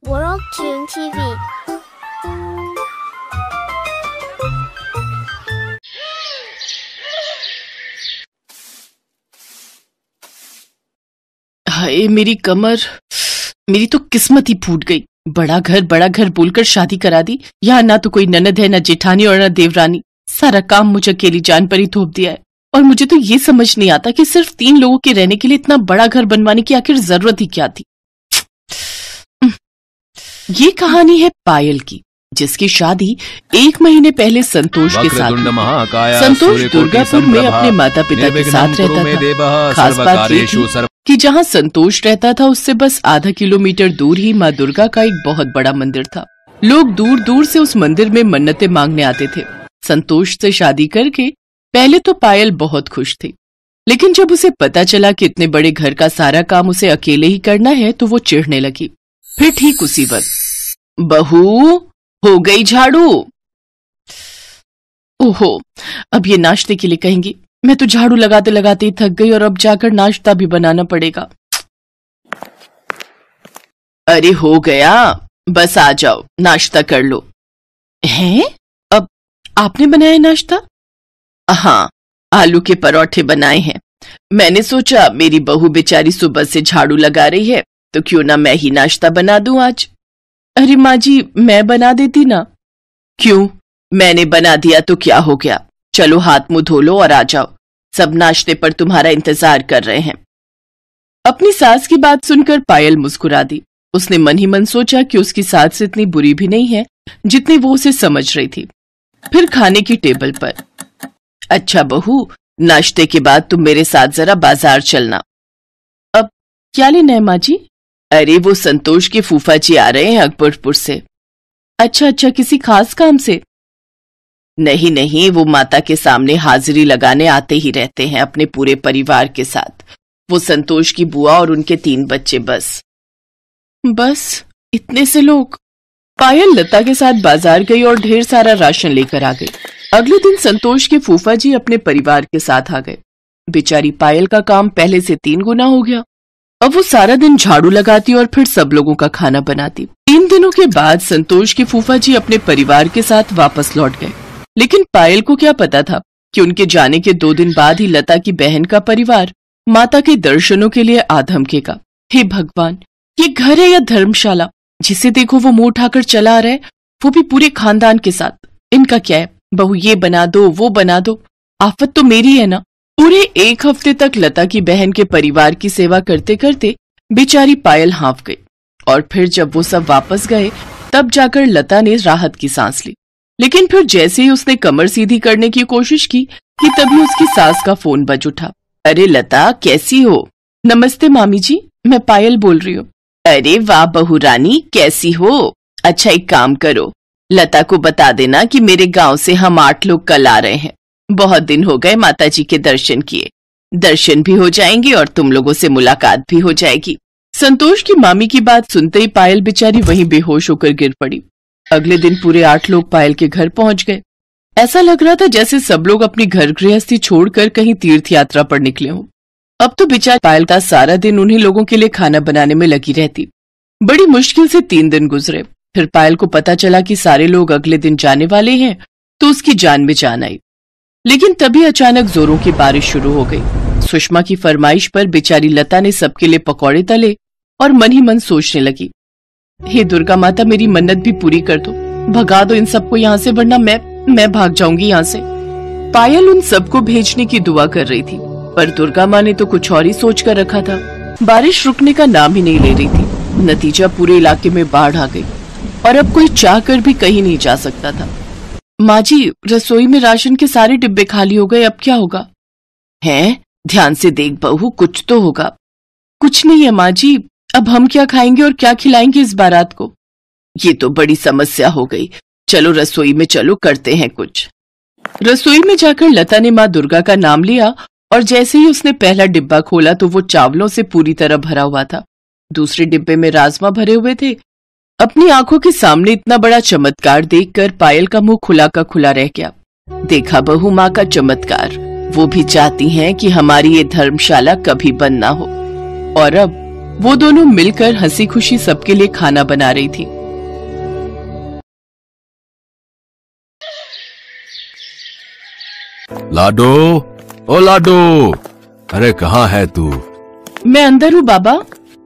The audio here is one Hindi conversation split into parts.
World Tune TV. हाय मेरी कमर, मेरी तो किस्मत ही फूट गई। बड़ा घर बोलकर शादी करा दी। यहाँ ना तो कोई ननद है, ना जेठानी और ना देवरानी। सारा काम मुझे अकेली जान पर ही थोप दिया है। और मुझे तो ये समझ नहीं आता कि सिर्फ 3 लोगों के रहने के लिए इतना बड़ा घर बनवाने की आखिर जरूरत ही क्या थी। ये कहानी है पायल की, जिसकी शादी 1 महीने पहले संतोष के साथ हुई। संतोष दुर्गापुर में अपने माता पिता के साथ रहता था। खास बात ये थी कि जहाँ संतोष रहता था उससे बस आधा किलोमीटर दूर ही माँ दुर्गा का एक बहुत बड़ा मंदिर था। लोग दूर दूर से उस मंदिर में मन्नतें मांगने आते थे। संतोष से शादी करके पहले तो पायल बहुत खुश थी, लेकिन जब उसे पता चला कि इतने बड़े घर का सारा काम उसे अकेले ही करना है तो वो चिढ़ने लगी। फिर ठीक उसी वक्त, बहू हो गई झाड़ू। ओहो, अब ये नाश्ते के लिए कहेंगी। मैं तो झाड़ू लगाते लगाते ही थक गई और अब जाकर नाश्ता भी बनाना पड़ेगा। अरे हो गया, बस आ जाओ, नाश्ता कर लो। हैं? अब आपने बनाया नाश्ता? हाँ, आलू के परोठे बनाए हैं। मैंने सोचा मेरी बहू बेचारी सुबह से झाड़ू लगा रही है तो क्यों ना मैं ही नाश्ता बना दूं आज। अरे माँ जी, मैं बना देती ना। क्यों? मैंने बना दिया तो क्या हो गया? चलो हाथ मुंह धो लो और आ जाओ, सब नाश्ते पर तुम्हारा इंतजार कर रहे हैं। अपनी सास की बात सुनकर पायल मुस्कुरा दी। उसने मन ही मन सोचा कि उसकी सास इतनी बुरी भी नहीं है जितनी वो उसे समझ रही थी। फिर खाने की टेबल पर, अच्छा बहू, नाश्ते के बाद तुम मेरे साथ जरा बाजार चलना। अब क्या लेना है माँ जी? अरे वो संतोष के फूफा जी आ रहे हैं अकबरपुर से। अच्छा, किसी खास काम से? नहीं नहीं, वो माता के सामने हाजिरी लगाने आते ही रहते हैं अपने पूरे परिवार के साथ। वो संतोष की बुआ और उनके 3 बच्चे। बस इतने से लोग? पायल लता के साथ बाजार गई और ढेर सारा राशन लेकर आ गई। अगले दिन संतोष के फूफा जी अपने परिवार के साथ आ गए। बेचारी पायल का काम पहले से 3 गुना हो गया। अब वो सारा दिन झाड़ू लगाती और फिर सब लोगों का खाना बनाती। 3 दिनों के बाद संतोष के फूफा जी अपने परिवार के साथ वापस लौट गए, लेकिन पायल को क्या पता था कि उनके जाने के 2 दिन बाद ही लता की बहन का परिवार माता के दर्शनों के लिए आ धमकेगा। हे भगवान, ये घर है या धर्मशाला? जिसे देखो वो मुंह उठाकर चला आ रहा है, वो भी पूरे खानदान के साथ। इनका क्या है, बहू ये बना दो वो बना दो, आफत तो मेरी है ना। पूरे 1 हफ्ते तक लता की बहन के परिवार की सेवा करते करते बेचारी पायल हाँफ गई। और फिर जब वो सब वापस गए तब जाकर लता ने राहत की सांस ली। लेकिन फिर जैसे ही उसने कमर सीधी करने की कोशिश की कि तभी उसकी सास का फोन बज उठा। अरे लता, कैसी हो? नमस्ते मामी जी, मैं पायल बोल रही हूँ। अरे वाह बहू रानी, कैसी हो? अच्छा एक काम करो, लता को बता देना कि मेरे गांव से हम 8 लोग कल आ रहे हैं। बहुत दिन हो गए माता जी के दर्शन किए। दर्शन भी हो जाएंगे और तुम लोगों से मुलाकात भी हो जाएगी। संतोष की मामी की बात सुनते ही पायल बेचारी वहीं बेहोश होकर गिर पड़ी। अगले दिन पूरे 8 लोग पायल के घर पहुंच गए। ऐसा लग रहा था जैसे सब लोग अपनी घर गृहस्थी छोड़कर कहीं तीर्थ यात्रा पर निकले हों। अब तो बेचारी पायल का सारा दिन उन्हीं लोगों के लिए खाना बनाने में लगी रहती। बड़ी मुश्किल से 3 दिन गुजरे। फिर पायल को पता चला कि सारे लोग अगले दिन जाने वाले हैं, तो उसकी जान में जान आई। लेकिन तभी अचानक जोरों की बारिश शुरू हो गई। सुषमा की फरमाइश पर बेचारी लता ने सबके लिए पकौड़े तले और मन ही मन सोचने लगी, हे दुर्गा माता, मेरी मन्नत भी पूरी कर दो, भगा दो इन सबको यहाँ से, वरना मैं भाग जाऊंगी यहाँ से। पायल उन सबको भेजने की दुआ कर रही थी, पर दुर्गा माँ ने तो कुछ और ही सोच कर रखा था। बारिश रुकने का नाम ही नहीं ले रही थी। नतीजा पूरे इलाके में बाढ़ आ गई और अब कोई चाह कर भी कहीं नहीं जा सकता था। माँ जी, रसोई में राशन के सारे डिब्बे खाली हो गए, अब क्या होगा? हैं? ध्यान से देख बहू, कुछ तो होगा। कुछ नहीं है माँ जी, अब हम क्या खाएंगे और क्या खिलाएंगे इस बारात को? ये तो बड़ी समस्या हो गई। चलो रसोई में चलो, करते हैं कुछ। रसोई में जाकर लता ने माँ दुर्गा का नाम लिया और जैसे ही उसने पहला डिब्बा खोला तो वो चावलों से पूरी तरह भरा हुआ था। दूसरे डिब्बे में राजमा भरे हुए थे। अपनी आंखों के सामने इतना बड़ा चमत्कार देखकर पायल का मुंह खुला का खुला रह गया। देखा बहू माँ का चमत्कार, वो भी चाहती हैं कि हमारी ये धर्मशाला कभी बंद ना हो। और अब वो दोनों मिलकर हंसी खुशी सबके लिए खाना बना रही थी। लाडो, ओ लाडो, अरे कहाँ है तू? मैं अंदर हूँ बाबा।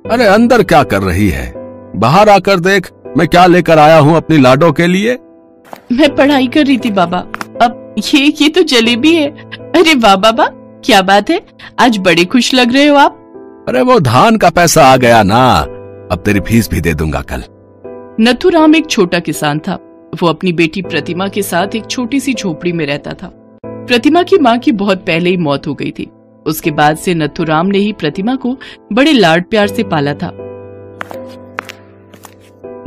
अरे अंदर क्या कर रही है? बाहर आकर देख मैं क्या लेकर आया हूँ अपनी लाडो के लिए। मैं पढ़ाई कर रही थी बाबा। अब ये तो जलेबी है। अरे वाह बाबा, क्या बात है, आज बड़े खुश लग रहे हो आप। अरे वो धान का पैसा आ गया ना, अब तेरी फीस भी दे दूंगा कल। नथुराम एक छोटा किसान था। वो अपनी बेटी प्रतिमा के साथ एक छोटी सी झोपड़ी में रहता था। प्रतिमा की माँ की बहुत पहले ही मौत हो गई थी। उसके बाद से नथुराम ने ही प्रतिमा को बड़े लाड प्यार से पाला था।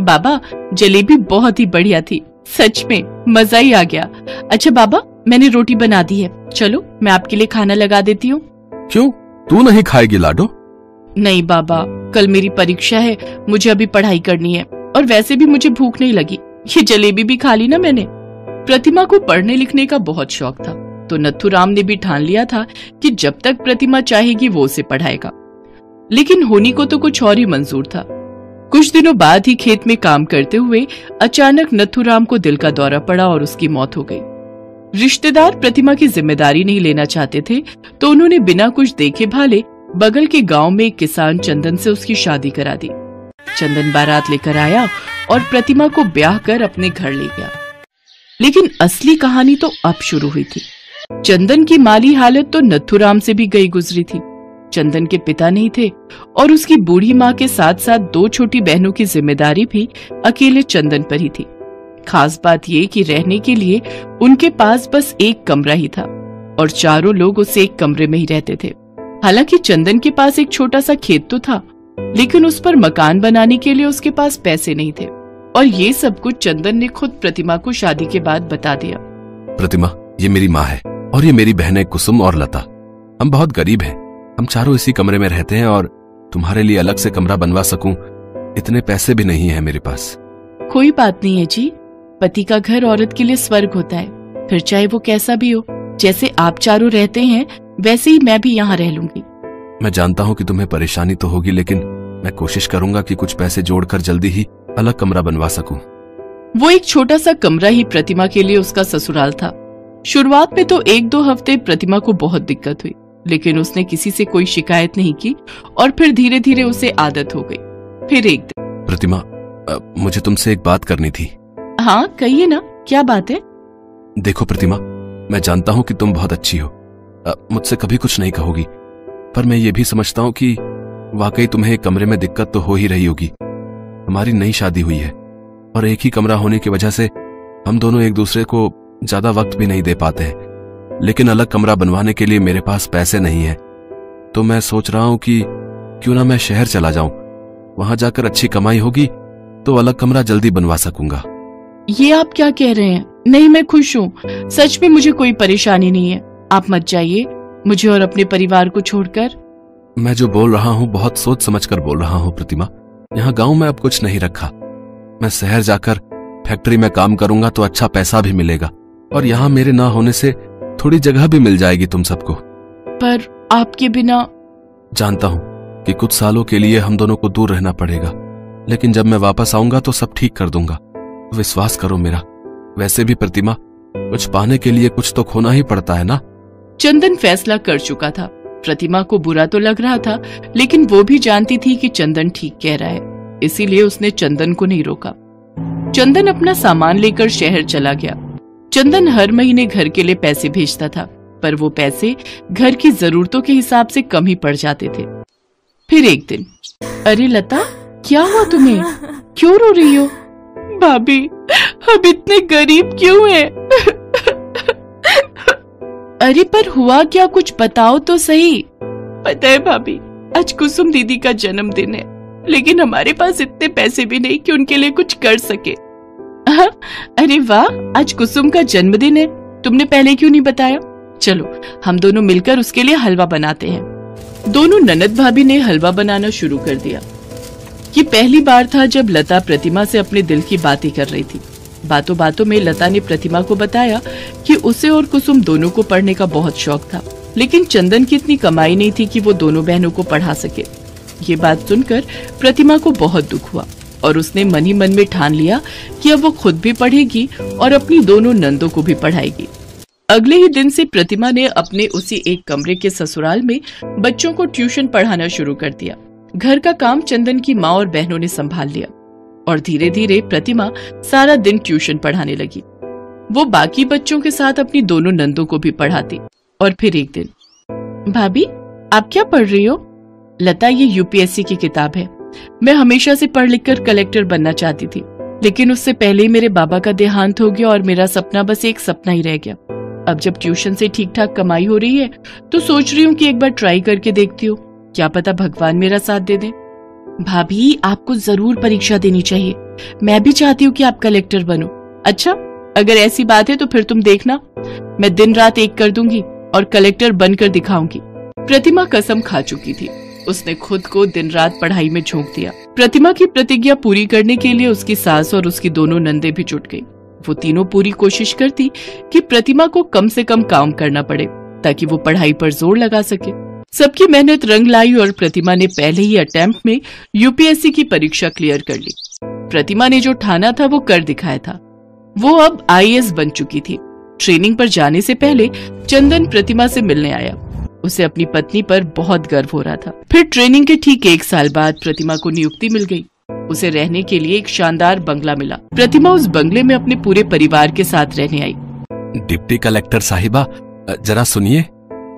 बाबा, जलेबी बहुत ही बढ़िया थी, सच में मजा ही आ गया। अच्छा बाबा, मैंने रोटी बना दी है, चलो मैं आपके लिए खाना लगा देती हूँ। क्यों, तू नहीं खाएगी लाडो? नहीं बाबा, कल मेरी परीक्षा है, मुझे अभी पढ़ाई करनी है, और वैसे भी मुझे भूख नहीं लगी, ये जलेबी भी खा ली ना मैंने। प्रतिमा को पढ़ने लिखने का बहुत शौक था, तो नथुराम ने भी ठान लिया था कि जब तक प्रतिमा चाहेगी वो उसे पढ़ाएगा। लेकिन होनी को तो कुछ और ही मंजूर था। कुछ दिनों बाद ही खेत में काम करते हुए अचानक नथुराम को दिल का दौरा पड़ा और उसकी मौत हो गई। रिश्तेदार प्रतिमा की जिम्मेदारी नहीं लेना चाहते थे, तो उन्होंने बिना कुछ देखे भाले बगल के गांव में एक किसान चंदन से उसकी शादी करा दी। चंदन बारात लेकर आया और प्रतिमा को ब्याह कर अपने घर ले गया। लेकिन असली कहानी तो अब शुरू हुई थी। चंदन की माली हालत तो नथुराम से भी गई गुजरी थी। चंदन के पिता नहीं थे और उसकी बूढ़ी माँ के साथ साथ 2 छोटी बहनों की जिम्मेदारी भी अकेले चंदन पर ही थी। खास बात ये कि रहने के लिए उनके पास बस एक कमरा ही था और चारों लोग उस एक कमरे में ही रहते थे। हालांकि चंदन के पास एक छोटा सा खेत तो था, लेकिन उस पर मकान बनाने के लिए उसके पास पैसे नहीं थे। और ये सब कुछ चंदन ने खुद प्रतिमा को शादी के बाद बता दिया। प्रतिमा, ये मेरी माँ है और ये मेरी बहनें कुसुम और लता। हम बहुत गरीब हैं, हम चारों इसी कमरे में रहते हैं और तुम्हारे लिए अलग से कमरा बनवा सकूं इतने पैसे भी नहीं है मेरे पास। कोई बात नहीं है जी, पति का घर औरत के लिए स्वर्ग होता है, फिर चाहे वो कैसा भी हो। जैसे आप चारों रहते हैं वैसे ही मैं भी यहाँ रह लूंगी। मैं जानता हूँ कि तुम्हें परेशानी तो होगी, लेकिन मैं कोशिश करूंगा कि कुछ पैसे जोड़कर जल्दी ही अलग कमरा बनवा सकूं। वो एक छोटा सा कमरा ही प्रतिमा के लिए उसका ससुराल था। शुरुआत में तो 1-2 हफ्ते प्रतिमा को बहुत दिक्कत हुई, लेकिन उसने किसी से कोई शिकायत नहीं की और फिर धीरे धीरे उसे आदत हो गई। फिर एक दिन, प्रतिमा, मुझे तुमसे एक बात करनी थी। हाँ कहिए ना, क्या बात है? देखो प्रतिमा, मैं जानता हूँ कि तुम बहुत अच्छी हो, मुझसे कभी कुछ नहीं कहोगी, पर मैं ये भी समझता हूँ कि वाकई तुम्हें एक कमरे में दिक्कत तो हो ही रही होगी। हमारी नई शादी हुई है और एक ही कमरा होने की वजह से हम दोनों एक दूसरे को ज्यादा वक्त भी नहीं दे पाते हैं। लेकिन अलग कमरा बनवाने के लिए मेरे पास पैसे नहीं है, तो मैं सोच रहा हूँ कि क्यों ना मैं शहर चला जाऊं, वहां जाकर अच्छी कमाई होगी तो अलग कमरा जल्दी बनवा सकूंगा। ये आप क्या कह रहे हैं? नहीं, मैं खुश हूँ, सच में मुझे कोई परेशानी नहीं है। आप मत जाइए मुझे और अपने परिवार को छोड़कर। मैं जो बोल रहा हूँ बहुत सोच समझकर बोल रहा हूँ प्रतिमा। यहाँ गांव में अब कुछ नहीं रखा, मैं शहर जाकर फैक्ट्री में काम करूंगा तो अच्छा पैसा भी मिलेगा और यहाँ मेरे ना होने से थोड़ी जगह भी मिल जाएगी तुम सबको। पर आपके बिना। जानता हूँ कि कुछ सालों के लिए हम दोनों को दूर रहना पड़ेगा, लेकिन जब मैं वापस आऊंगा तो सब ठीक कर दूंगा, विश्वास करो मेरा। वैसे भी प्रतिमा, कुछ पाने के लिए कुछ तो खोना ही पड़ता है ना। चंदन फैसला कर चुका था। प्रतिमा को बुरा तो लग रहा था, लेकिन वो भी जानती थी कि चंदन ठीक कह रहा है, इसीलिए उसने चंदन को नहीं रोका। चंदन अपना सामान लेकर शहर चला गया। चंदन हर महीने घर के लिए पैसे भेजता था, पर वो पैसे घर की जरूरतों के हिसाब से कम ही पड़ जाते थे। फिर एक दिन, अरे लता, क्या हुआ तुम्हें? क्यों रो रही हो? भाभी, हम इतने गरीब क्यों हैं? अरे पर हुआ क्या, कुछ बताओ तो सही। पता है भाभी, आज कुसुम दीदी का जन्मदिन है, लेकिन हमारे पास इतने पैसे भी नहीं कि उनके लिए कुछ कर सके। अरे वाह, आज कुसुम का जन्मदिन है, तुमने पहले क्यों नहीं बताया? चलो हम दोनों मिलकर उसके लिए हलवा बनाते हैं। दोनों ननद भाभी ने हलवा बनाना शुरू कर दिया। ये पहली बार था जब लता प्रतिमा से अपने दिल की बातें कर रही थी। बातों बातों में लता ने प्रतिमा को बताया कि उसे और कुसुम दोनों को पढ़ने का बहुत शौक था, लेकिन चंदन की इतनी कमाई नहीं थी कि वो दोनों बहनों को पढ़ा सके। ये बात सुनकर प्रतिमा को बहुत दुख हुआ और उसने मन ही मन में ठान लिया कि अब वो खुद भी पढ़ेगी और अपनी दोनों नंदों को भी पढ़ाएगी। अगले ही दिन से प्रतिमा ने अपने उसी एक कमरे के ससुराल में बच्चों को ट्यूशन पढ़ाना शुरू कर दिया। घर का काम चंदन की माँ और बहनों ने संभाल लिया और धीरे धीरे प्रतिमा सारा दिन ट्यूशन पढ़ाने लगी। वो बाकी बच्चों के साथ अपनी दोनों नंदों को भी पढ़ाती। और फिर एक दिन, भाभी आप क्या पढ़ रही हो? लता, ये यूपीएससी की किताब है। मैं हमेशा से पढ़ लिख कर कलेक्टर बनना चाहती थी, लेकिन उससे पहले ही मेरे बाबा का देहांत हो गया और मेरा सपना बस एक सपना ही रह गया। अब जब ट्यूशन से ठीक ठाक कमाई हो रही है तो सोच रही हूँ कि एक बार ट्राई करके देखती हूँ, क्या पता भगवान मेरा साथ दे दे। भाभी आपको जरूर परीक्षा देनी चाहिए, मैं भी चाहती हूँ कि आप कलेक्टर बनो। अच्छा, अगर ऐसी बात है तो फिर तुम देखना, मैं दिन रात एक कर दूंगी और कलेक्टर बनकर दिखाऊंगी। प्रतिमा कसम खा चुकी थी, उसने खुद को दिन रात पढ़ाई में झोंक दिया। प्रतिमा की प्रतिज्ञा पूरी करने के लिए उसकी सास और उसकी दोनों नंदे भी जुट गई। वो तीनों पूरी कोशिश करती कि प्रतिमा को कम से कम काम करना पड़े ताकि वो पढ़ाई पर जोर लगा सके। सबकी मेहनत रंग लाई और प्रतिमा ने पहले ही अटेम्प्ट में यूपीएससी की परीक्षा क्लियर कर ली। प्रतिमा ने जो ठाना था वो कर दिखाया था। वो अब आईएएस बन चुकी थी। ट्रेनिंग पर जाने से पहले चंदन प्रतिमा से मिलने आया। उसे अपनी पत्नी पर बहुत गर्व हो रहा था। फिर ट्रेनिंग के ठीक 1 साल बाद प्रतिमा को नियुक्ति मिल गई। उसे रहने के लिए एक शानदार बंगला मिला। प्रतिमा उस बंगले में अपने पूरे परिवार के साथ रहने आई। डिप्टी कलेक्टर साहिबा, जरा सुनिए।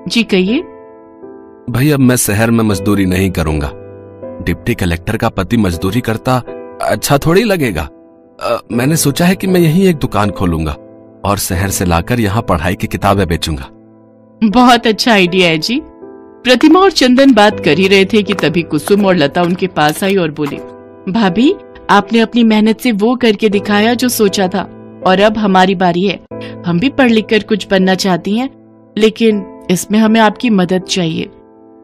जी कहिए। भाई, अब मैं शहर में मजदूरी नहीं करूंगा। डिप्टी कलेक्टर का पति मजदूरी करता अच्छा थोड़ी लगेगा। मैंने सोचा है कि मैं यहीं एक दुकान खोलूंगा और शहर से लाकर यहाँ पढ़ाई की किताबें बेचूंगा। बहुत अच्छा आइडिया है जी। प्रतिमा और चंदन बात कर ही रहे थे कि तभी कुसुम और लता उनके पास आई और बोली, भाभी आपने अपनी मेहनत से वो करके दिखाया जो सोचा था और अब हमारी बारी है। हम भी पढ़ लिख कर कुछ बनना चाहती हैं, लेकिन इसमें हमें आपकी मदद चाहिए।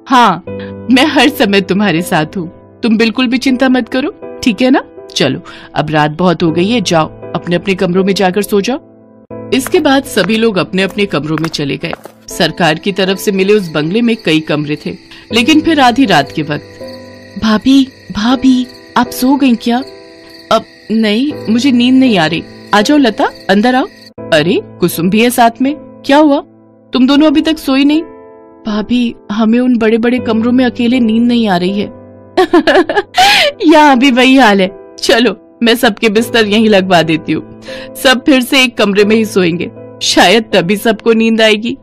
हाँ, मैं हर समय तुम्हारे साथ हूँ, तुम बिल्कुल भी चिंता मत करो, ठीक है ना? चलो, अब रात बहुत हो गई है, जाओ अपने अपने कमरों में जाकर सो जाओ। इसके बाद सभी लोग अपने अपने कमरों में चले गए। सरकार की तरफ से मिले उस बंगले में कई कमरे थे, लेकिन फिर आधी रात के वक्त, भाभी आप सो गई क्या? अब नहीं, मुझे नींद नहीं आ रही। आ जाओ लता, अंदर आओ। अरे कुसुम भी है साथ में, क्या हुआ? तुम दोनों अभी तक सोई नहीं? भाभी, हमें उन बड़े बड़े कमरों में अकेले नींद नहीं आ रही है। यहाँ भी वही हाल है। चलो, मैं सबके बिस्तर यहीं लगवा देती हूँ। सब फिर से एक कमरे में ही सोएंगे, शायद तभी सबको नींद आएगी।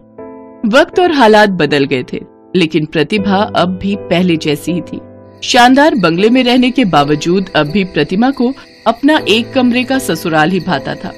वक्त और हालात बदल गए थे, लेकिन प्रतिभा अब भी पहले जैसी ही थी। शानदार बंगले में रहने के बावजूद अब भी प्रतिमा को अपना एक कमरे का ससुराल ही भाता था।